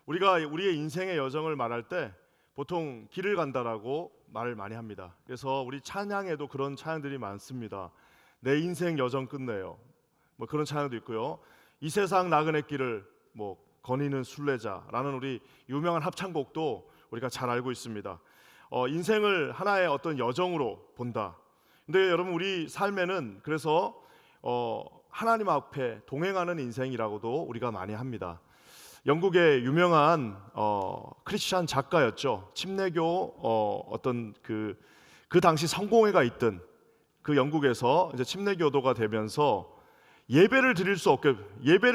우리가 우리의 인생의 여정을 말할 때 보통 길을 간다라고 말을 많이 합니다. 그래서 우리 찬양에도 그런 찬양들이 많습니다. 내 인생 여정 끝내요. 뭐 그런 찬양도 있고요. 이 세상 나그네 길을 거니는 순례자라는 우리 유명한 합창곡도 우리가 잘 알고 있습니다. 인생을 하나의 어떤 여정으로 본다. 근데 여러분, 우리 삶에는 그래서 하나님 앞에 동행하는 인생이라고도 우리가 많이 합니다. 영국의 유명한 크리스찬 작가였죠. 침례교 어떤 그 당시 성공회가 있던 그 영국에서 이제 침례교도가 되면서 예배를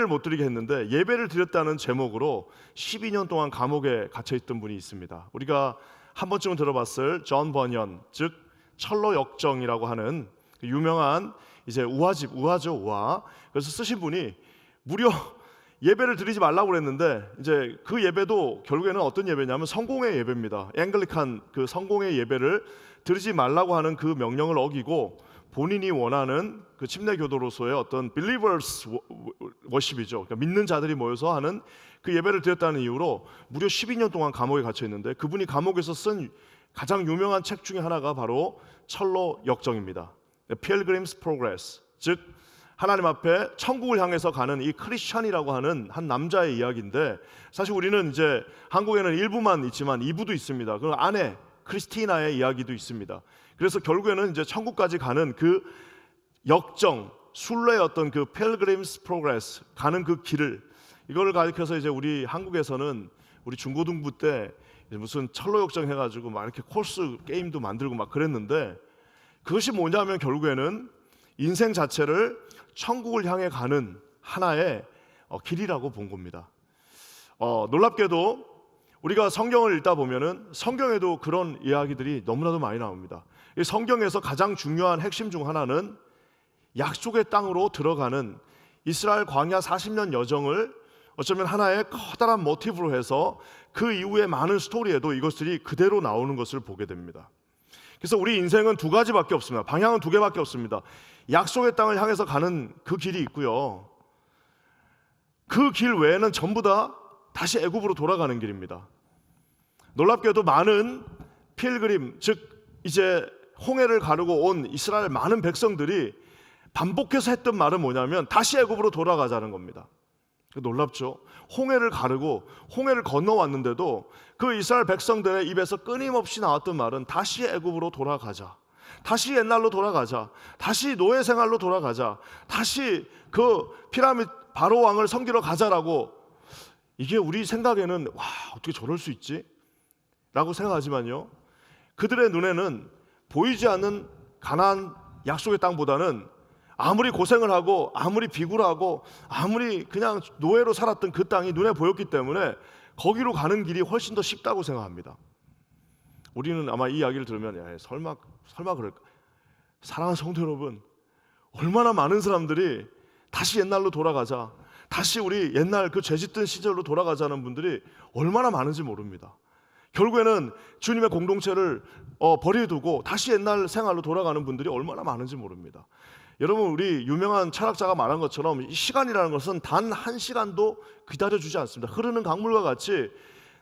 못 드리게 했는데, 예배를 드렸다는 제목으로 12년 동안 감옥에 갇혀 있던 분이 있습니다. 우리가 한 번쯤은 들어봤을 존 버년, 즉 철로 역정이라고 하는 유명한 이제 우화죠, 우화. 그래서 쓰신 분이 무려 예배를 드리지 말라고 그랬는데, 이제 그 예배도 결국에는 어떤 예배냐면 성공의 예배입니다. 앵글리칸 그 성공의 예배를 드리지 말라고 하는 그 명령을 어기고 본인이 원하는 그 침례교도로서의 어떤 believers worship이죠. 그러니까 믿는 자들이 모여서 하는 그 예배를 드렸다는 이유로 무려 12년 동안 감옥에 갇혀 있는데, 그분이 감옥에서 쓴 가장 유명한 책 중에 하나가 바로 철로 역정입니다. Pilgrim's Progress, 즉 하나님 앞에 천국을 향해서 가는 이 크리스찬이라고 하는 한 남자의 이야기인데, 사실 우리는 이제 한국에는 1부만 있지만 2부도 있습니다. 그 아내 크리스티나의 이야기도 있습니다. 그래서 결국에는 이제 천국까지 가는 그 역정, 순례의 어떤 그 Pilgrim's Progress 가는 그 길을, 이거를 가리켜서 이제 우리 한국에서는 우리 중고등부 때 무슨 철로 역정 해가지고 막 이렇게 코스 게임도 만들고 막 그랬는데, 그것이 뭐냐면 결국에는 인생 자체를 천국을 향해 가는 하나의 길이라고 본 겁니다. 놀랍게도 우리가 성경을 읽다 보면은 성경에도 그런 이야기들이 너무나도 많이 나옵니다. 이 성경에서 가장 중요한 핵심 중 하나는 약속의 땅으로 들어가는 이스라엘 광야 40년 여정을 어쩌면 하나의 커다란 모티브로 해서 그 이후에 많은 스토리에도 이것들이 그대로 나오는 것을 보게 됩니다. 그래서 우리 인생은 두 가지밖에 없습니다. 방향은 두 개밖에 없습니다. 약속의 땅을 향해서 가는 그 길이 있고요, 그 길 외에는 전부 다 다시 애굽으로 돌아가는 길입니다. 놀랍게도 많은 필그림, 즉 이제 홍해를 가르고 온 이스라엘 많은 백성들이 반복해서 했던 말은 뭐냐면 다시 애굽으로 돌아가자는 겁니다. 놀랍죠? 홍해를 가르고 홍해를 건너왔는데도 그 이스라엘 백성들의 입에서 끊임없이 나왔던 말은 다시 애굽으로 돌아가자, 다시 옛날로 돌아가자, 다시 노예 생활로 돌아가자, 다시 그 피라미드 바로 왕을 섬기러 가자라고. 이게 우리 생각에는 와, 어떻게 저럴 수 있지? 라고 생각하지만요, 그들의 눈에는 보이지 않는 가나안 약속의 땅보다는 아무리 고생을 하고 아무리 비굴하고 아무리 그냥 노예로 살았던 그 땅이 눈에 보였기 때문에 거기로 가는 길이 훨씬 더 쉽다고 생각합니다. 우리는 아마 이 이야기를 들으면 설마 그럴까? 사랑하는 성도 여러분, 얼마나 많은 사람들이 다시 옛날로 돌아가자, 다시 우리 옛날 그 죄짓던 시절로 돌아가자는 분들이 얼마나 많은지 모릅니다. 결국에는 주님의 공동체를 버려두고 다시 옛날 생활로 돌아가는 분들이 얼마나 많은지 모릅니다. 여러분, 우리 유명한 철학자가 말한 것처럼 이 시간이라는 것은 단 한 시간도 기다려주지 않습니다. 흐르는 강물과 같이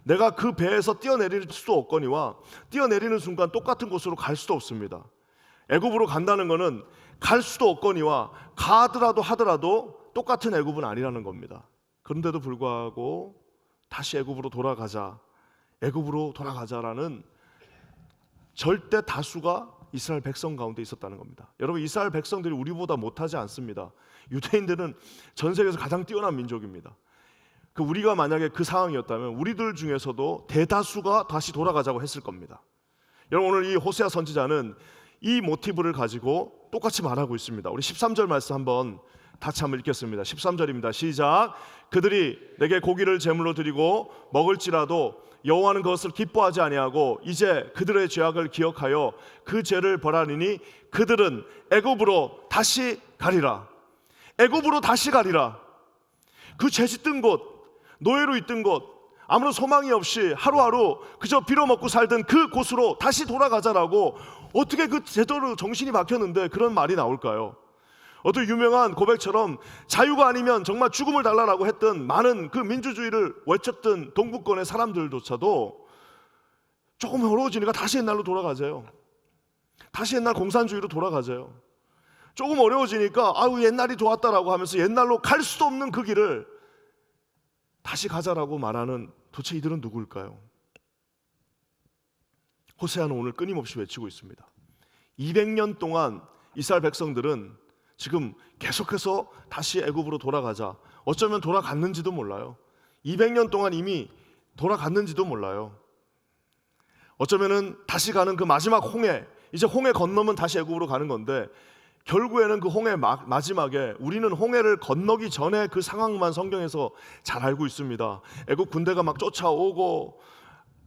내가 그 배에서 뛰어내릴 수도 없거니와 뛰어내리는 순간 똑같은 곳으로 갈 수도 없습니다. 애굽으로 간다는 것은 갈 수도 없거니와 하더라도 똑같은 애굽은 아니라는 겁니다. 그런데도 불구하고 다시 애굽으로 돌아가자라는 절대 다수가 이스라엘 백성 가운데 있었다는 겁니다. 여러분, 이스라엘 백성들이 우리보다 못하지 않습니다. 유대인들은 전 세계에서 가장 뛰어난 민족입니다. 우리가 만약에 그 상황이었다면 우리들 중에서도 대다수가 다시 돌아가자고 했을 겁니다. 여러분, 오늘 이 호세아 선지자는 이 모티브를 가지고 똑같이 말하고 있습니다. 우리 13절 말씀 같이 한번 읽겠습니다. 13절입니다. 시작. 그들이 내게 고기를 제물로 드리고 먹을지라도 여호와는 그것을 기뻐하지 아니하고 이제 그들의 죄악을 기억하여 그 죄를 벌하리니 그들은 애굽으로 다시 가리라. 애굽으로 다시 가리라. 그 죄짓던 곳, 노예로 있던 곳, 아무런 소망이 없이 하루하루 그저 빌어먹고 살던 그 곳으로 다시 돌아가자라고. 어떻게 그 제대로 정신이 박혔는데 그런 말이 나올까요? 어떤 유명한 고백처럼 자유가 아니면 정말 죽음을 달라라고 했던 많은 그 민주주의를 외쳤던 동부권의 사람들조차도 조금 어려워지니까 다시 옛날로 돌아가세요. 다시 옛날 공산주의로 돌아가세요. 조금 어려워지니까 아유 옛날이 좋았다라고 하면서 옛날로 갈 수도 없는 그 길을 다시 가자라고 말하는 도대체 이들은 누구일까요? 호세아는 오늘 끊임없이 외치고 있습니다. 200년 동안 이스라엘 백성들은 지금 계속해서 다시 애굽으로 돌아가자, 어쩌면 돌아갔는지도 몰라요. 200년 동안 이미 돌아갔는지도 몰라요. 어쩌면은 다시 가는 그 마지막 홍해, 이제 홍해 건너면 다시 애굽으로 가는 건데 결국에는 그 홍해 마지막에 우리는 홍해를 건너기 전에 그 상황만 성경에서 잘 알고 있습니다. 애굽 군대가 막 쫓아오고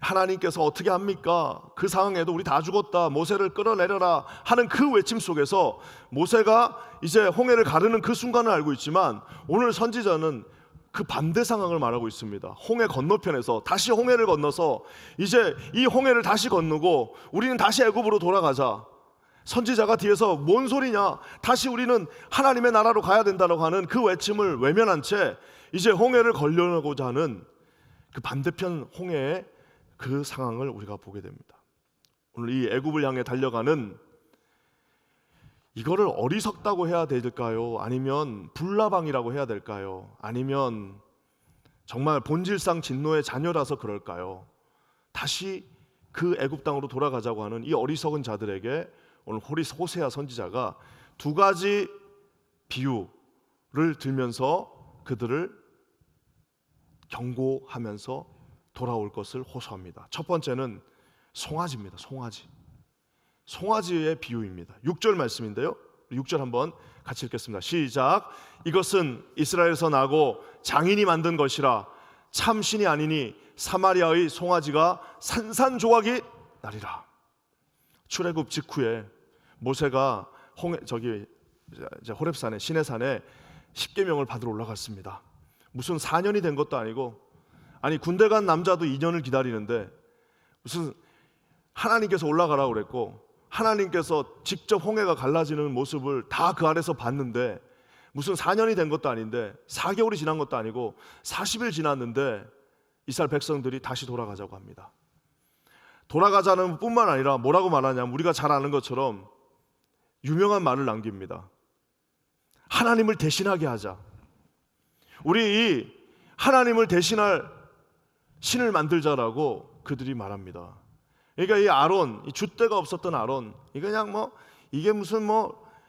하나님께서 어떻게 합니까? 그 상황에도 우리 다 죽었다, 모세를 끌어내려라 하는 그 외침 속에서 모세가 이제 홍해를 가르는 그 순간을 알고 있지만 오늘 선지자는 그 반대 상황을 말하고 있습니다. 홍해 건너편에서 다시 홍해를 건너서 이제 이 홍해를 다시 건너고 우리는 다시 애굽으로 돌아가자. 선지자가 뒤에서 뭔 소리냐, 다시 우리는 하나님의 나라로 가야 된다고 하는 그 외침을 외면한 채 이제 홍해를 걸려내고자 하는 그 반대편 홍해의 그 상황을 우리가 보게 됩니다. 오늘 이 애굽을 향해 달려가는 이거를 어리석다고 해야 될까요? 아니면 불나방이라고 해야 될까요? 아니면 정말 본질상 진노의 자녀라서 그럴까요? 다시 그 애굽 땅으로 돌아가자고 하는 이 어리석은 자들에게 오늘 호세아 선지자가 두 가지 비유를 들면서 그들을 경고하면서 돌아올 것을 호소합니다. 첫 번째는 송아지입니다. 송아지의 비유입니다. 6절 말씀인데요. 6절 한번 같이 읽겠습니다. 시작. 이것은 이스라엘에서 나고 장인이 만든 것이라 참 신이 아니니 사마리아의 송아지가 산산조각이 나리라. 출애굽 직후에 모세가 호렙산에 시내산에 십계명을 받으러 올라갔습니다. 무슨 4년이 된 것도 아니고, 아니 군대 간 남자도 2년을 기다리는데 무슨 하나님께서 올라가라고 그랬고 하나님께서 직접 홍해가 갈라지는 모습을 다 그 아래서 봤는데 무슨 4년이 된 것도 아닌데 4개월이 지난 것도 아니고 40일 지났는데 이스라엘 백성들이 다시 돌아가자고 합니다. 돌아가자는 뿐만 아니라 뭐라고 말하냐면 우리가 잘 아는 것처럼 유명한 말을 남깁니다. 하나님을 대신하게 하자. 우리 이 하나님을 대신할 신을 만들자라고 그들이 말합니다. 그러니까 이 아론, 이 줏대가 없었던 아론, 이게 그냥 이게 무슨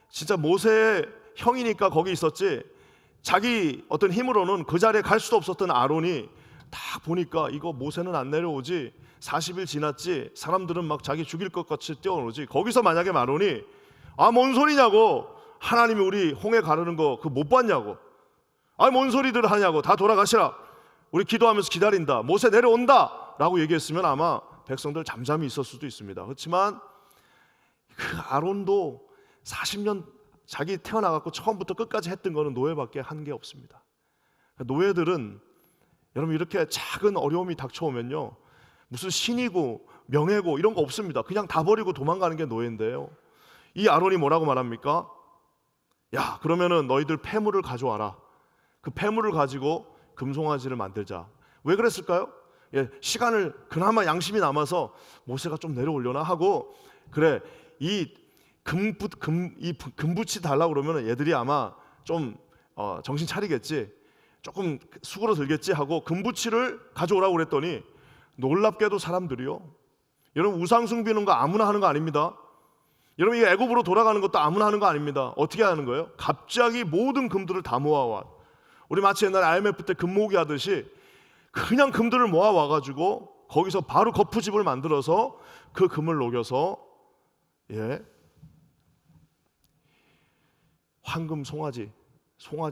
진짜 모세의 형이니까 거기 있었지, 자기 어떤 힘으로는 그 자리에 갈 수도 없었던 아론이 딱 보니까 이거 모세는 안 내려오지, 40일 지났지, 사람들은 막 자기 죽일 것 같이 뛰어오지, 거기서 만약에 아론이 뭔 소리냐고, 하나님이 우리 홍해 가르는 거 그거 못 봤냐고, 뭔 소리들 하냐고, 다 돌아가시라, 우리 기도하면서 기다린다, 모세 내려온다 라고 얘기했으면 아마 백성들 잠잠히 있을 수도 있습니다. 그렇지만 그 아론도 40년 자기 태어나갖고 처음부터 끝까지 했던 거는 노예밖에 한 게 없습니다. 노예들은 여러분 이렇게 작은 어려움이 닥쳐오면요, 무슨 신이고 명예고 이런 거 없습니다. 그냥 다 버리고 도망가는 게 노예인데요, 이 아론이 뭐라고 말합니까? 야, 그러면은 너희들 폐물을 가져와라. 그 폐물을 가지고 금송아지를 만들자. 왜 그랬을까요? 시간을 그나마 양심이 남아서 모세가 좀 내려올려나 하고, 그래 이 금붙이 달라고 그러면 얘들이 아마 좀 정신 차리겠지, 조금 수그러들겠지 하고 금붙이를 가져오라고 그랬더니 놀랍게도 사람들이요, 여러분 우상 숭배는 거 아무나 하는 거 아닙니다. 여러분 이 애굽으로 돌아가는 것도 아무나 하는 거 아닙니다. 어떻게 하는 거예요? 갑자기 모든 금들을 다 모아와, 우리 마치 옛날 IMF 때 금 모으기 하듯이 그냥 금들을 모아와가지고 거기서 바로 거푸집을 만들어서 그 금을 녹여서 황금 송아지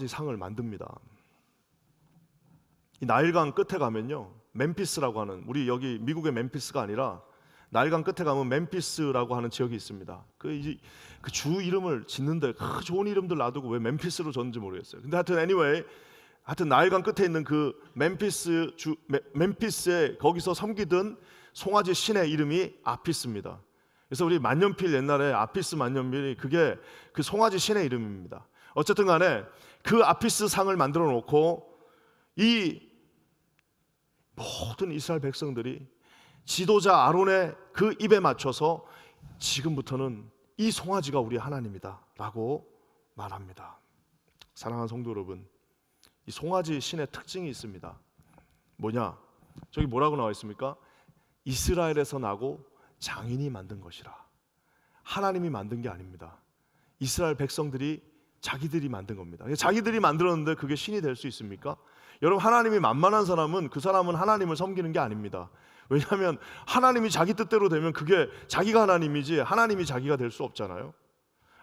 상을 만듭니다. 이 나일강 끝에 가면요, 멤피스라고 하는, 우리 여기 미국의 멤피스가 아니라 나일강 끝에 가면 멤피스라고 하는 지역이 있습니다. 그 주 이름을 짓는데 그 좋은 이름들 놔두고 왜 멤피스로 졌는지 모르겠어요. 근데 하여튼 나일강 끝에 있는 그 멤피스에 거기서 섬기던 송아지 신의 이름이 아피스입니다. 그래서 우리 만년필 옛날에 아피스 만년필이 그게 그 송아지 신의 이름입니다. 어쨌든 간에 그 아피스 상을 만들어 놓고 이 모든 이스라엘 백성들이 지도자 아론의 그 입에 맞춰서 지금부터는 이 송아지가 우리 하나님이다 라고 말합니다. 사랑하는 성도 여러분, 이 송아지 신의 특징이 있습니다. 뭐냐? 저기 뭐라고 나와 있습니까? 이스라엘에서 나고 장인이 만든 것이라. 하나님이 만든 게 아닙니다. 이스라엘 백성들이 자기들이 만든 겁니다. 자기들이 만들었는데 그게 신이 될 수 있습니까? 여러분, 하나님이 만만한 사람은 그 사람은 하나님을 섬기는 게 아닙니다. 왜냐하면 하나님이 자기 뜻대로 되면 그게 자기가 하나님이지 하나님이 자기가 될 수 없잖아요.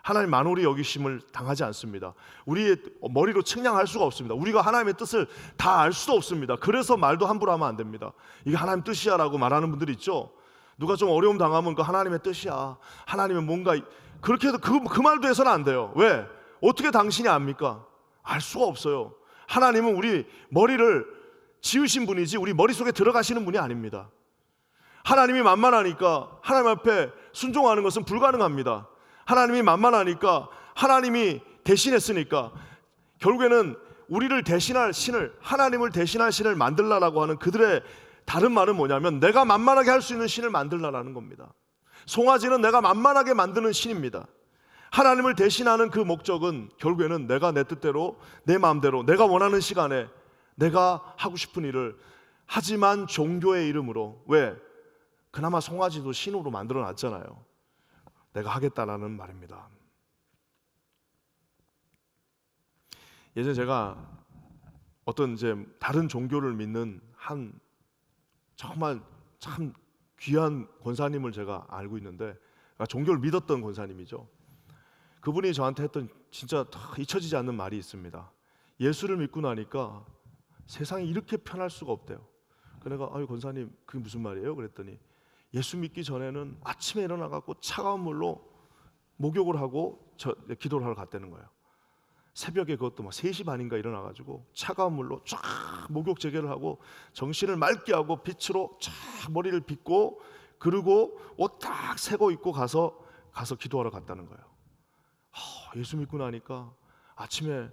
하나님 만홀히 여기심을 당하지 않습니다. 우리의 머리로 측량할 수가 없습니다. 우리가 하나님의 뜻을 다 알 수도 없습니다. 그래서 말도 함부로 하면 안 됩니다. 이게 하나님 뜻이야 라고 말하는 분들이 있죠. 누가 좀 어려움 당하면 그 하나님의 뜻이야, 하나님은 뭔가, 그렇게 해도 그 말도 해서는 안 돼요. 왜? 어떻게 당신이 압니까? 알 수가 없어요. 하나님은 우리 머리를 지으신 분이지 우리 머릿속에 들어가시는 분이 아닙니다. 하나님이 만만하니까 하나님 앞에 순종하는 것은 불가능합니다. 하나님이 만만하니까, 하나님이 대신했으니까 결국에는 우리를 대신할 신을, 하나님을 대신할 신을 만들라라고 하는 그들의 다른 말은 뭐냐면 내가 만만하게 할 수 있는 신을 만들라라는 겁니다. 송아지는 내가 만만하게 만드는 신입니다. 하나님을 대신하는 그 목적은 결국에는 내가 내 뜻대로, 내 마음대로, 내가 원하는 시간에 내가 하고 싶은 일을, 하지만 종교의 이름으로, 왜? 그나마 송아지도 신으로 만들어 놨잖아요. 내가 하겠다라는 말입니다. 예전에 제가 어떤 이제 다른 종교를 믿는 한 정말 참 귀한 권사님을 제가 알고 있는데, 종교를 믿었던 권사님이죠. 그분이 저한테 했던 진짜 잊혀지지 않는 말이 있습니다. 예수를 믿고 나니까 세상이 이렇게 편할 수가 없대요. 그래서 내가 권사님 그게 무슨 말이에요? 그랬더니 예수 믿기 전에는 아침에 일어나갖고 차가운 물로 목욕을 하고 기도를 하러 갔다는 거예요. 새벽에 그것도 막 3시 반인가 일어나가지고 차가운 물로 쫙 목욕 재개를 하고 정신을 맑게 하고 빛으로 쫙 머리를 빗고, 그리고 옷 딱 새거 입고 가서 기도하러 갔다는 거예요. 예수 믿고 나니까 아침에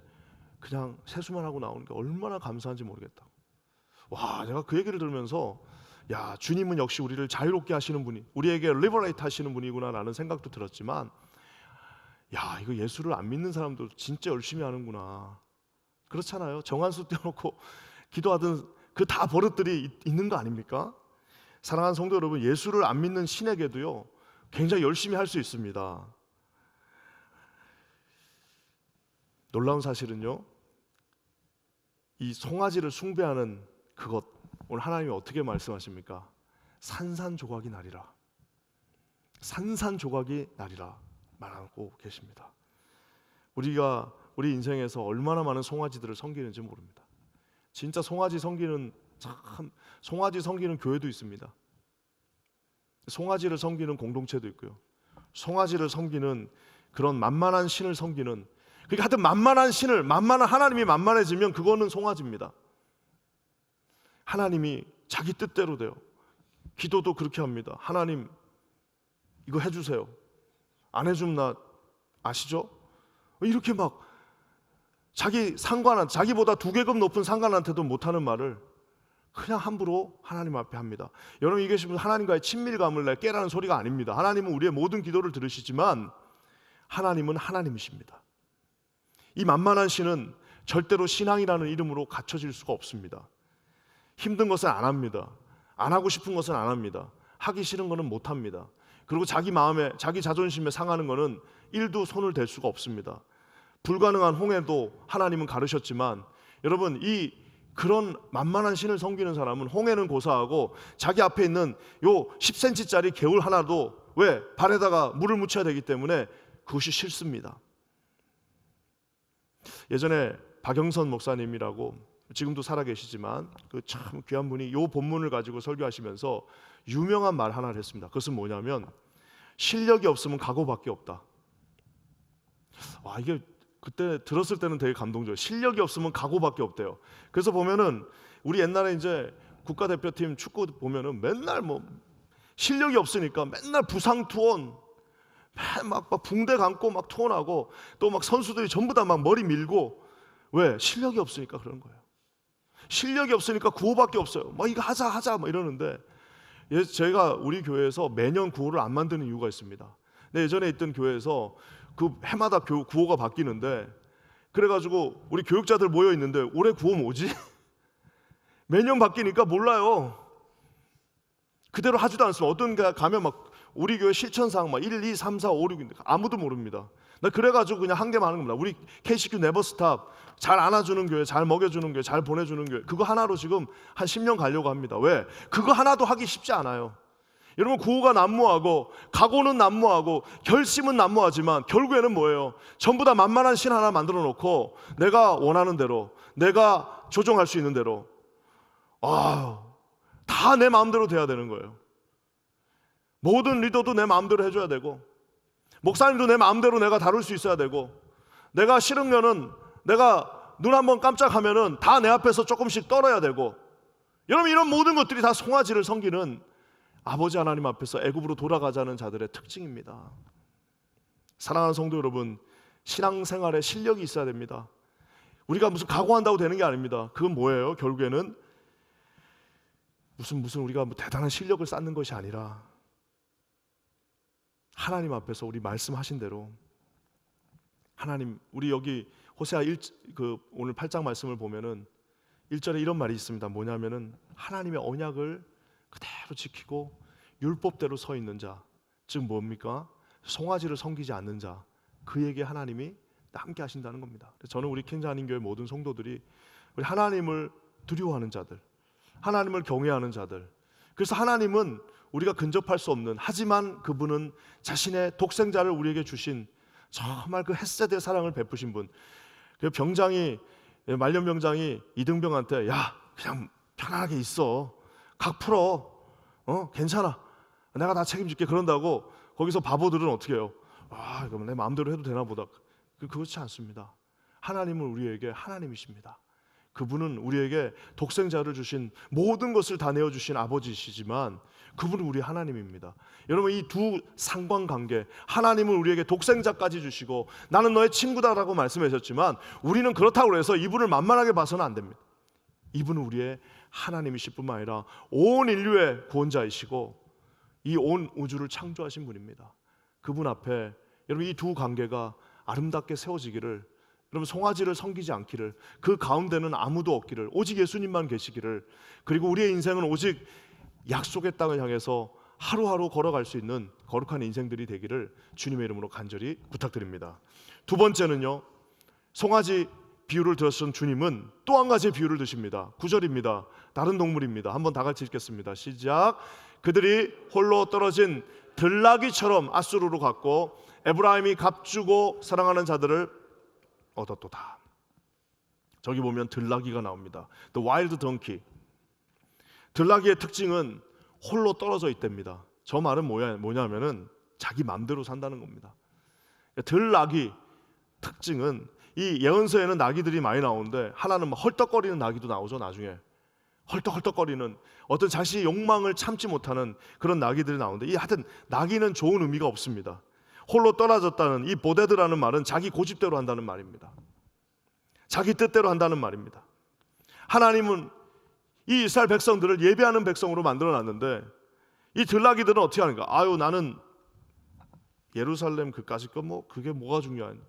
그냥 세수만 하고 나오는 게 얼마나 감사한지 모르겠다. 와, 내가 그 얘기를 들으면서 야, 주님은 역시 우리를 자유롭게 하시는 분이, 우리에게 리버레이트 하시는 분이구나 라는 생각도 들었지만, 야, 이거 예수를 안 믿는 사람도 진짜 열심히 하는구나. 그렇잖아요. 정한수 떼어놓고 기도하던 그 다 버릇들이 있는 거 아닙니까? 사랑하는 성도 여러분, 예수를 안 믿는 신에게도요 굉장히 열심히 할 수 있습니다. 놀라운 사실은요, 이 송아지를 숭배하는 그것, 오늘 하나님이 어떻게 말씀하십니까? 산산조각이 나리라, 산산조각이 나리라 말하고 계십니다. 우리가 우리 인생에서 얼마나 많은 송아지들을 섬기는지 모릅니다. 진짜 송아지 섬기는 교회도 있습니다. 송아지를 섬기는 공동체도 있고요. 송아지를 섬기는 그런 만만한 신을 섬기는, 그러니까 하여튼 만만한 신을, 만만한 하나님이 만만해지면 그거는 송아지입니다. 하나님이 자기 뜻대로 돼요. 기도도 그렇게 합니다. 하나님 이거 해주세요. 안 해주면 나 아시죠? 이렇게 막 자기보다 2계급 높은 상관한테도 못하는 말을 그냥 함부로 하나님 앞에 합니다. 여러분, 이게 하나님과의 친밀감을 깨라는 소리가 아닙니다. 하나님은 우리의 모든 기도를 들으시지만 하나님은 하나님이십니다. 이 만만한 신은 절대로 신앙이라는 이름으로 갖춰질 수가 없습니다. 힘든 것은 안 합니다. 안 하고 싶은 것은 안 합니다. 하기 싫은 것은 못 합니다. 그리고 자기 마음에, 자기 자존심에 상하는 것은 1도 손을 댈 수가 없습니다. 불가능한 홍해도 하나님은 가르셨지만, 여러분, 그런 만만한 신을 섬기는 사람은 홍해는 고사하고 자기 앞에 있는 요 10cm짜리 개울 하나도, 왜? 발에다가 물을 묻혀야 되기 때문에 그것이 싫습니다. 예전에 박영선 목사님이라고, 지금도 살아계시지만 그 참 귀한 분이 요 본문을 가지고 설교하시면서 유명한 말 하나를 했습니다. 그것은 뭐냐면, 실력이 없으면 각오밖에 없다. 와, 이게 그때 들었을 때는 되게 감동적이에요. 실력이 없으면 각오밖에 없대요. 그래서 보면은 우리 옛날에 이제 국가대표팀 축구 보면은 맨날 뭐 실력이 없으니까 맨날 부상 투혼, 막 붕대 감고 막 투혼하고 또 막 선수들이 전부 다 막 머리 밀고. 왜? 실력이 없으니까 그런 거예요. 실력이 없으니까 구호밖에 없어요. 막 이거 하자 막 이러는데, 제가 우리 교회에서 매년 구호를 안 만드는 이유가 있습니다. 근데 예전에 있던 교회에서 그 해마다 구호가 바뀌는데, 그래가지고 우리 교육자들 모여 있는데 올해 구호 뭐지? 매년 바뀌니까 몰라요. 그대로 하지도 않습니다. 어떤 데 가면 막 우리 교회 실천사항 막 1, 2, 3, 4, 5, 6인데 아무도 모릅니다. 나 그래가지고 그냥 한 개만 하는 겁니다. 우리 KCQ 네버스탑, 잘 안아주는 교회, 잘 먹여주는 교회, 잘 보내주는 교회, 그거 하나로 지금 한 10년 가려고 합니다. 왜? 그거 하나도 하기 쉽지 않아요. 여러분, 구호가 난무하고 각오는 난무하고 결심은 난무하지만 결국에는 뭐예요? 전부 다 만만한 신 하나 만들어 놓고 내가 원하는 대로, 내가 조정할 수 있는 대로, 다 내 마음대로 돼야 되는 거예요. 모든 리더도 내 마음대로 해줘야 되고, 목사님도 내 마음대로 내가 다룰 수 있어야 되고, 내가 싫으면은, 내가 눈 한번 깜짝하면은 다 내 앞에서 조금씩 떨어야 되고. 여러분, 이런 모든 것들이 다 송아지를 섬기는 아버지 하나님 앞에서 애굽으로 돌아가자는 자들의 특징입니다. 사랑하는 성도 여러분, 신앙생활에 실력이 있어야 됩니다. 우리가 무슨 각오한다고 되는 게 아닙니다. 그건 뭐예요? 결국에는 무슨 우리가 뭐 대단한 실력을 쌓는 것이 아니라 하나님 앞에서 우리 말씀하신 대로, 하나님, 우리 여기 호세아 오늘 8장 말씀을 보면은 1절에 이런 말이 있습니다. 뭐냐면은 하나님의 언약을 그대로 지키고 율법대로 서 있는 자, 즉 뭡니까? 송아지를 섬기지 않는 자, 그에게 하나님이 함께 하신다는 겁니다. 저는 우리 켄자한인교회 모든 성도들이 우리 하나님을 두려워하는 자들, 하나님을 경외하는 자들, 그래서 하나님은 우리가 근접할 수 없는, 하지만 그분은 자신의 독생자를 우리에게 주신 정말 그 헷세대 사랑을 베푸신 분. 그 말년 병장이 이등병한테, 야, 그냥 편안하게 있어, 각 풀어, 괜찮아, 내가 다 책임질게, 그런다고 거기서 바보들은 어떻게 해요? 이거 내 마음대로 해도 되나 보다. 그렇지 않습니다. 하나님은 우리에게 하나님이십니다. 그분은 우리에게 독생자를 주신, 모든 것을 다 내어주신 아버지시지만 그분은 우리 하나님입니다. 여러분, 이 두 상관관계, 하나님은 우리에게 독생자까지 주시고 나는 너의 친구다라고 말씀하셨지만 우리는 그렇다고 해서 이분을 만만하게 봐서는 안 됩니다. 이분은 우리의 하나님이실 뿐만 아니라 온 인류의 구원자이시고 이 온 우주를 창조하신 분입니다. 그분 앞에 여러분, 이 두 관계가 아름답게 세워지기를, 여러분, 송아지를 섬기지 않기를, 그 가운데는 아무도 없기를, 오직 예수님만 계시기를, 그리고 우리의 인생은 오직 약속의 땅을 향해서 하루하루 걸어갈 수 있는 거룩한 인생들이 되기를 주님의 이름으로 간절히 부탁드립니다. 두 번째는요, 송아지 비유를 들으신 주님은 또 한 가지 비유를 드십니다. 9절입니다. 다른 동물입니다. 한번 다 같이 읽겠습니다. 시작. 그들이 홀로 떨어진 들나귀처럼 아수르로 갔고 에브라임이 값주고 사랑하는 자들을 얻었도다. 저기 보면 들나귀가 나옵니다. The wild donkey. 들나귀의 특징은 홀로 떨어져 있답니다. 저 말은 뭐냐면은 자기 마음대로 산다는 겁니다. 들나귀 특징은, 이 예언서에는 나귀들이 많이 나오는데 하나는 헐떡거리는 나귀도 나오죠. 나중에 헐떡헐떡거리는 어떤 자신의 욕망을 참지 못하는 그런 나귀들이 나오는데, 하여튼 나귀는 좋은 의미가 없습니다. 홀로 떨어졌다는 이 보데드라는 말은 자기 고집대로 한다는 말입니다. 자기 뜻대로 한다는 말입니다. 하나님은 이 이스라엘 백성들을 예배하는 백성으로 만들어놨는데 이 들나귀들은 어떻게 하는가? 나는 예루살렘 그까짓 거 그게 뭐가 중요하냐?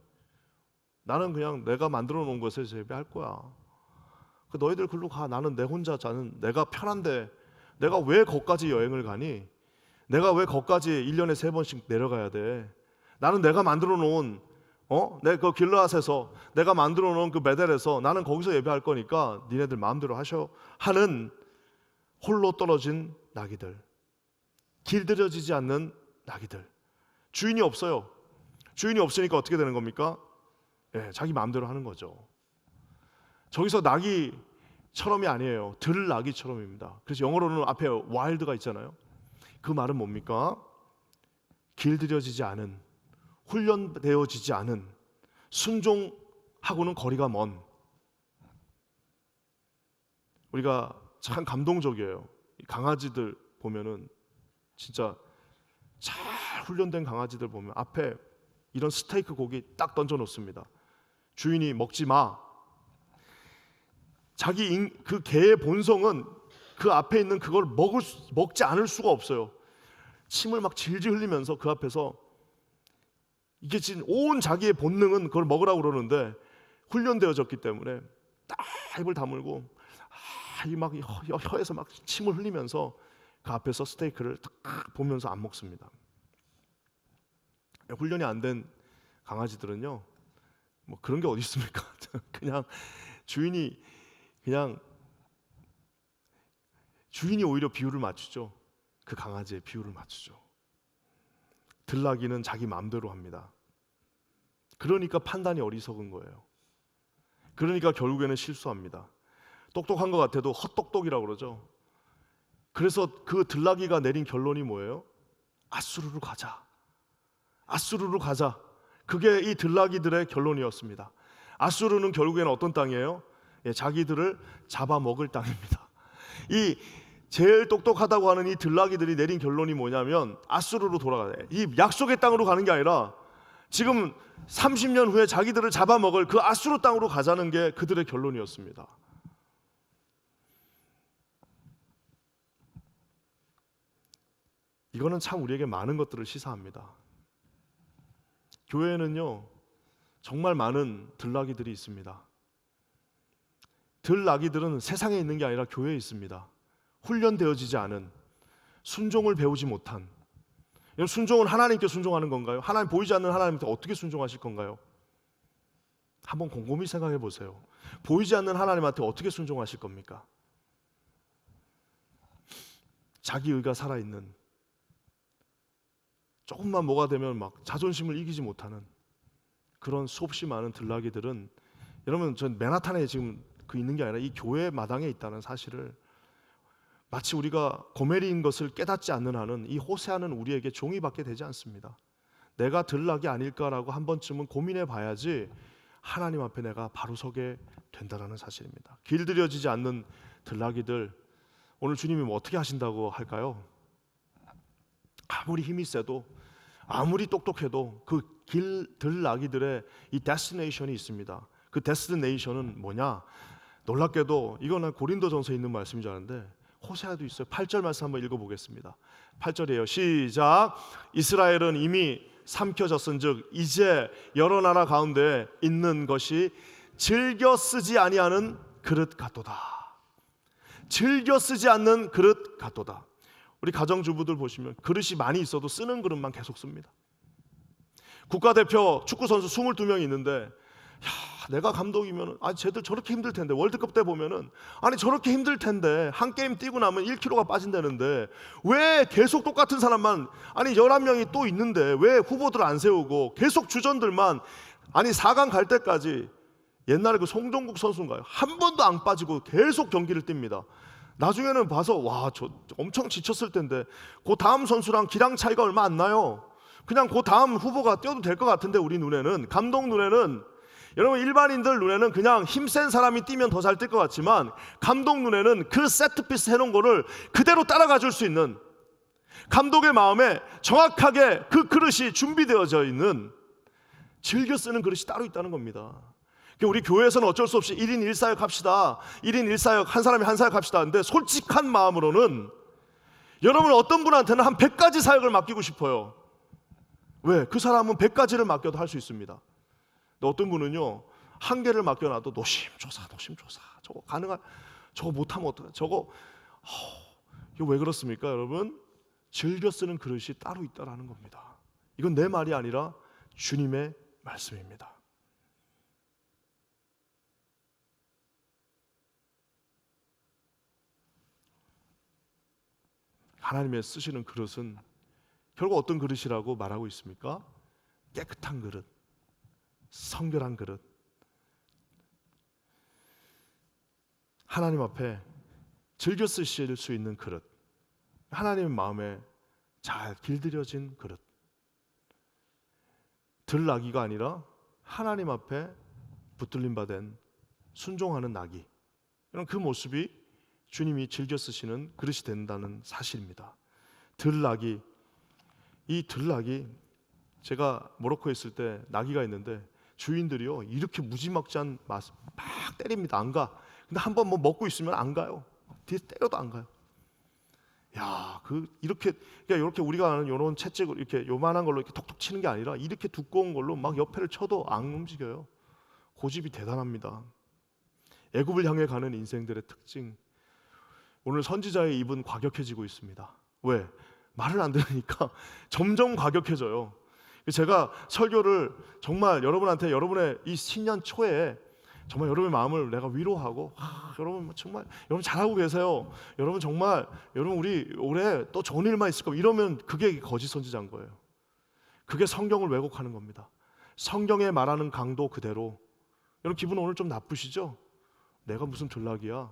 나는 그냥 내가 만들어 놓은 것에서 예배할 거야. 너희들 글로 가. 나는 내 혼자 자는, 내가 편한데 내가 왜 거기까지 여행을 가니? 내가 왜 거기까지 1년에 3번씩 내려가야 돼? 나는 내가 만들어 놓은 내 그 길르앗에서 내가 만들어 놓은 그 베델에서 나는 거기서 예배할 거니까 니네들 마음대로 하셔 하는 홀로 떨어진 나귀들, 길들여지지 않는 나귀들. 주인이 없어요. 주인이 없으니까 어떻게 되는 겁니까? 자기 마음대로 하는 거죠. 저기서 나귀처럼이 아니에요. 들나귀처럼입니다. 그래서 영어로는 앞에 와일드가 있잖아요. 그 말은 뭡니까? 길들여지지 않은, 훈련되어지지 않은, 순종하고는 거리가 먼. 우리가 참 감동적이에요. 강아지들 보면은 진짜 잘 훈련된 강아지들 보면 앞에 이런 스테이크 고기 딱 던져 놓습니다. 주인이 먹지 마. 그 개의 본성은 그 앞에 있는 그걸 먹지 않을 수가 없어요. 침을 막 질질 흘리면서 그 앞에서 이게 지금 온 자기의 본능은 그걸 먹으라고 그러는데 훈련되어졌기 때문에 딱 입을 다물고 막 혀에서 막 침을 흘리면서 그 앞에서 스테이크를 딱 보면서 안 먹습니다. 훈련이 안 된 강아지들은요, 뭐 그런 게 어디 있습니까? 그냥 주인이 오히려 비율을 맞추죠. 그 강아지의 비율을 맞추죠. 들나귀는 자기 마음대로 합니다. 그러니까 판단이 어리석은 거예요. 그러니까 결국에는 실수합니다. 똑똑한 것 같아도 헛똑똑이라고 그러죠. 그래서 그 들나귀가 내린 결론이 뭐예요? 아수르로 가자. 아수르로 가자. 그게 이 들나귀들의 결론이었습니다. 아수르는 결국에는 어떤 땅이에요? 자기들을 잡아먹을 땅입니다. 이 제일 똑똑하다고 하는 이 들나귀들이 내린 결론이 뭐냐면 아수르로 돌아가야 돼. 이 약속의 땅으로 가는 게 아니라 지금 30년 후에 자기들을 잡아먹을 그 아수르 땅으로 가자는 게 그들의 결론이었습니다. 이거는 참 우리에게 많은 것들을 시사합니다. 교회에는요, 정말 많은 들나귀들이 있습니다. 들나귀들은 세상에 있는 게 아니라 교회에 있습니다. 훈련되어지지 않은, 순종을 배우지 못한. 순종은 하나님께 순종하는 건가요? 하나님 보이지 않는 하나님께 어떻게 순종하실 건가요? 한번 곰곰이 생각해 보세요. 보이지 않는 하나님한테 어떻게 순종하실 겁니까? 자기 의가 살아있는, 조금만 뭐가 되면 막 자존심을 이기지 못하는 그런 수없이 많은 들나귀들은, 여러분, 전 맨하탄에 지금 있는 게 아니라 이 교회 마당에 있다는 사실을 마치 우리가 고멜인 것을 깨닫지 않는 한은 이 호세아는 우리에게 종이 받게 되지 않습니다. 내가 들나귀 아닐까라고 한 번쯤은 고민해 봐야지 하나님 앞에 내가 바로 서게 된다는 사실입니다. 길들여지지 않는 들나귀들, 오늘 주님이 뭐 어떻게 하신다고 할까요? 아무리 힘이 세도, 아무리 똑똑해도 그 들나귀들의 이 데스티네이션이 있습니다. 그 데스티네이션은 뭐냐? 놀랍게도 이거는 고린도전서에 있는 말씀인 줄 아는데 호세아도 있어요. 8절 말씀 한번 읽어보겠습니다. 8절이에요. 시작. 이스라엘은 이미 삼켜졌은즉 이제 여러 나라 가운데 있는 것이 즐겨 쓰지 아니하는 그릇 같도다. 즐겨 쓰지 않는 그릇 같도다. 우리 가정주부들 보시면 그릇이 많이 있어도 쓰는 그릇만 계속 씁니다. 국가대표 축구선수 22명이 있는데, 내가 감독이면 쟤들 저렇게 힘들 텐데, 월드컵 때 보면은 저렇게 힘들 텐데 한 게임 뛰고 나면 1kg가 빠진다는데 왜 계속 똑같은 사람만 11명이 또 있는데 왜 후보들 안 세우고 계속 주전들만 4강 갈 때까지, 옛날에 그 송정국 선수인가요? 한 번도 안 빠지고 계속 경기를 뜁니다. 나중에는 봐서 와, 저 엄청 지쳤을 텐데 그 다음 선수랑 기량 차이가 얼마 안 나요. 그냥 그 다음 후보가 뛰어도 될 것 같은데, 우리 눈에는, 감독 눈에는, 여러분 일반인들 눈에는 그냥 힘센 사람이 뛰면 더 잘 뛸 것 같지만 감독 눈에는 그 세트피스 해놓은 거를 그대로 따라가 줄 수 있는, 감독의 마음에 정확하게 그 그릇이 준비되어져 있는, 즐겨 쓰는 그릇이 따로 있다는 겁니다. 우리 교회에서는 어쩔 수 없이 1인 1사역 합시다, 1인 1사역, 한 사람이 한 사역 합시다 하는데, 솔직한 마음으로는 여러분 어떤 분한테는 한 100가지 사역을 맡기고 싶어요. 왜? 그 사람은 100가지를 맡겨도 할 수 있습니다. 근데 어떤 분은요, 한 개를 맡겨놔도 노심초사 저거 저거 못하면 어떡해, 이거 왜 그렇습니까? 여러분, 즐겨 쓰는 그릇이 따로 있다라는 겁니다. 이건 내 말이 아니라 주님의 말씀입니다. 하나님의 쓰시는 그릇은 결국 어떤 그릇이라고 말하고 있습니까? 깨끗한 그릇, 성결한 그릇, 하나님 앞에 즐겨 쓰실 수 있는 그릇, 하나님의 마음에 잘 길들여진 그릇, 들나귀가 아니라 하나님 앞에 붙들림 받은 순종하는 나귀, 이런 그 모습이 주님이 즐겨 쓰시는 그릇이 된다는 사실입니다. 들나귀, 이 들락이, 제가 모로코에 있을 때 나귀가 있는데 주인들이요 이렇게 무지막지한 막 때립니다. 안 가. 근데 한번 뭐 먹고 있으면 안 가요. 뒤에 때려도 안 가요. 야, 이렇게 우리가 아는 이런 채찍을 이렇게 요만한 걸로 이렇게 톡톡 치는 게 아니라 이렇게 두꺼운 걸로 막 옆에를 쳐도 안 움직여요. 고집이 대단합니다. 애굽을 향해 가는 인생들의 특징. 오늘 선지자의 입은 과격해지고 있습니다. 왜? 말을 안 들으니까 점점 과격해져요. 제가 설교를 정말 여러분한테 여러분의 이 신년 초에 정말 여러분의 마음을 내가 위로하고, 여러분 정말 여러분 잘하고 계세요. 여러분 정말 여러분 우리 올해 또 좋은 일만 있을 거면, 이러면 그게 거짓 선지자인 거예요. 그게 성경을 왜곡하는 겁니다. 성경에 말하는 강도 그대로. 여러분 기분 오늘 좀 나쁘시죠? 내가 무슨 들락이야?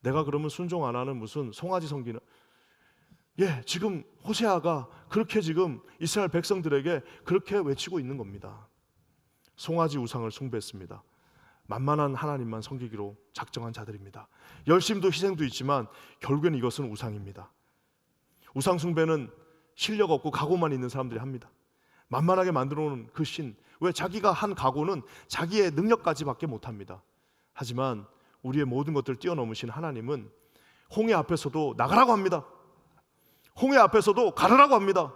내가 그러면 순종 안 하는 무슨 송아지 섬기는? 지금 호세아가 그렇게 지금 이스라엘 백성들에게 그렇게 외치고 있는 겁니다. 송아지 우상을 숭배했습니다. 만만한 하나님만 섬기기로 작정한 자들입니다. 열심도 희생도 있지만 결국엔 이것은 우상입니다. 우상 숭배는 실력 없고 각오만 있는 사람들이 합니다. 만만하게 만들어 놓은 그 신, 왜? 자기가 한 각오는 자기의 능력까지밖에 못합니다. 하지만 우리의 모든 것들을 뛰어넘으신 하나님은 홍해 앞에서도 나가라고 합니다. 홍해 앞에서도 가르라고 합니다.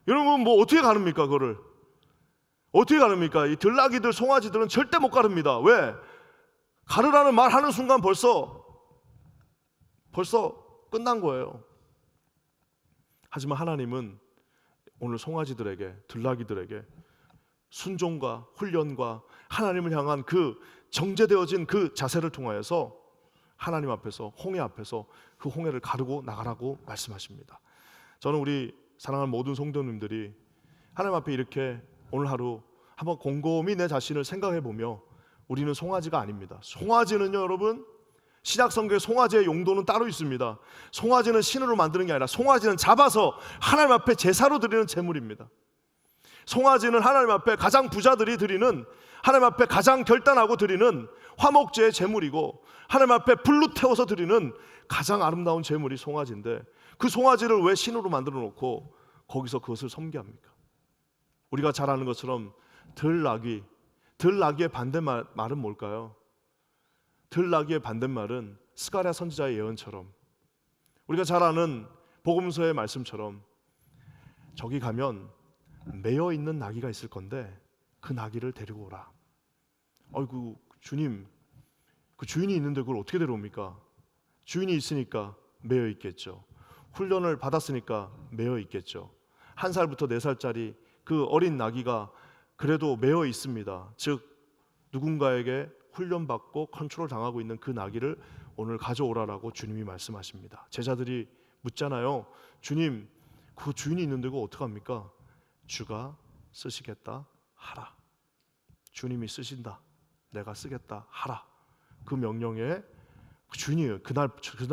여러분 뭐 어떻게 가릅니까? 그거를 어떻게 가릅니까? 이 들나귀들, 송아지들은 절대 못 가릅니다. 왜? 가르라는 말 하는 순간 벌써 끝난 거예요. 하지만 하나님은 오늘 송아지들에게, 들나귀들에게 순종과 훈련과 하나님을 향한 그 정제되어진 그 자세를 통하여서 하나님 앞에서, 홍해 앞에서 그 홍해를 가르고 나가라고 말씀하십니다. 저는 우리 사랑하는 모든 성도님들이 하나님 앞에 이렇게 오늘 하루 한번 곰곰이 내 자신을 생각해 보며, 우리는 송아지가 아닙니다. 송아지는요, 여러분, 신약 성경에 송아지의 용도는 따로 있습니다. 송아지는 신으로 만드는 게 아니라 송아지는 잡아서 하나님 앞에 제사로 드리는 제물입니다. 송아지는 하나님 앞에 가장 부자들이 드리는, 하나님 앞에 가장 결단하고 드리는 화목제의 제물이고, 하나님 앞에 불로 태워서 드리는 가장 아름다운 제물이 송아지인데, 그 송아지를 왜 신으로 만들어 놓고 거기서 그것을 섬기합니까? 우리가 잘 아는 것처럼 들나귀의 반대말은 뭘까요? 들나귀의 반대말은 스가랴 선지자의 예언처럼, 우리가 잘 아는 복음서의 말씀처럼, 저기 가면 매여 있는 나귀가 있을 건데 그 나귀를 데리고 오라. 아이고 주님, 그 주인이 있는데 그걸 어떻게 데려옵니까? 주인이 있으니까 매여 있겠죠. 훈련을 받았으니까 매여 있겠죠. 1살부터 4살짜리 그 어린 나귀가 그래도 매여 있습니다. 즉 누군가에게 훈련받고 컨트롤 당하고 있는 그 나귀를 오늘 가져오라라고 주님이 말씀하십니다. 제자들이 묻잖아요. 주님, 그 주인이 있는데 그거 어떡합니까? 주가 쓰시겠다 하라. 주님이 쓰신다, 내가 쓰겠다 하라. 그 명령에 주인이 그날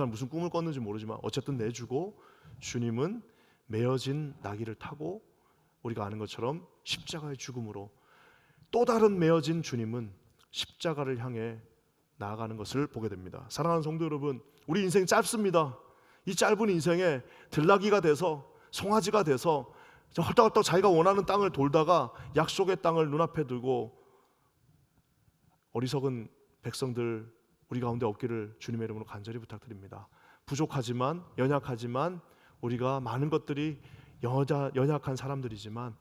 무슨 꿈을 꿨는지 모르지만 어쨌든 내주고, 주님은 메어진 나귀를 타고 우리가 아는 것처럼 십자가의 죽음으로, 또 다른 메어진 주님은 십자가를 향해 나아가는 것을 보게 됩니다. 사랑하는 성도 여러분, 우리 인생 짧습니다. 이 짧은 인생에 들나귀가 돼서, 송아지가 돼서 헐떡헐떡 자기가 원하는 땅을 돌다가 약속의 땅을 눈앞에 두고 어리석은 백성들 우리 가운데 없기를 주님의 이름으로 간절히 부탁드립니다. 부족하지만, 연약하지만, 우리가 많은 것들이 연약한 사람들이지만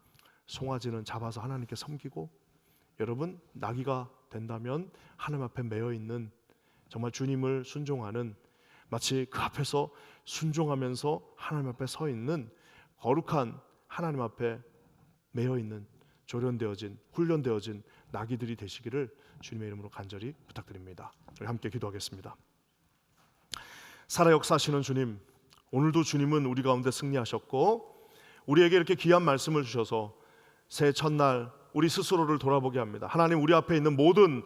송아지는 잡아서 하나님께 섬기고, 여러분 나귀가 된다면 하나님 앞에 매여 있는, 정말 주님을 순종하는, 마치 그 앞에서 순종하면서 하나님 앞에 서 있는 거룩한, 하나님 앞에 매여 있는, 조련되어진, 훈련되어진 나귀들이 되시기를 주님의 이름으로 간절히 부탁드립니다. 저희 함께 기도하겠습니다. 살아 역사하시는 주님, 오늘도 주님은 우리 가운데 승리하셨고 우리에게 이렇게 귀한 말씀을 주셔서 새해 첫날 우리 스스로를 돌아보게 합니다. 하나님, 우리 앞에 있는 모든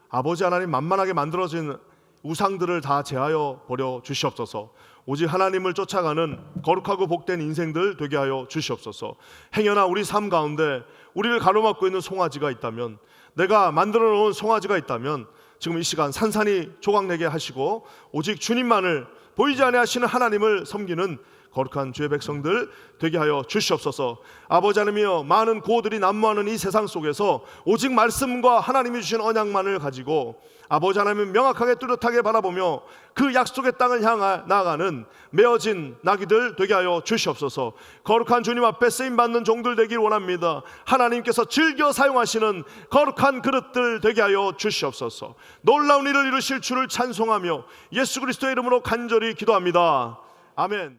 아버지 하나님 만만하게 만들어진 우상들을 다 제하여 버려 주시옵소서. 오직 하나님을 쫓아가는 거룩하고 복된 인생들 되게 하여 주시옵소서. 행여나 우리 삶 가운데 우리를 가로막고 있는 송아지가 있다면, 내가 만들어 놓은 송아지가 있다면 지금 이 시간 산산이 조각내게 하시고 오직 주님만을, 보이지 아니하시는 하나님을 섬기는 거룩한 주의 백성들 되게 하여 주시옵소서. 아버지 하나님이여, 많은 고들이 난무하는 이 세상 속에서 오직 말씀과 하나님이 주신 언약만을 가지고 아버지 하나님 명확하게 뚜렷하게 바라보며 그 약속의 땅을 향해 나아가는 메어진 나귀들 되게 하여 주시옵소서. 거룩한 주님 앞에 쓰임받는 종들 되길 원합니다. 하나님께서 즐겨 사용하시는 거룩한 그릇들 되게 하여 주시옵소서. 놀라운 일을 이루실 주를 찬송하며 예수 그리스도의 이름으로 간절히 기도합니다. 아멘.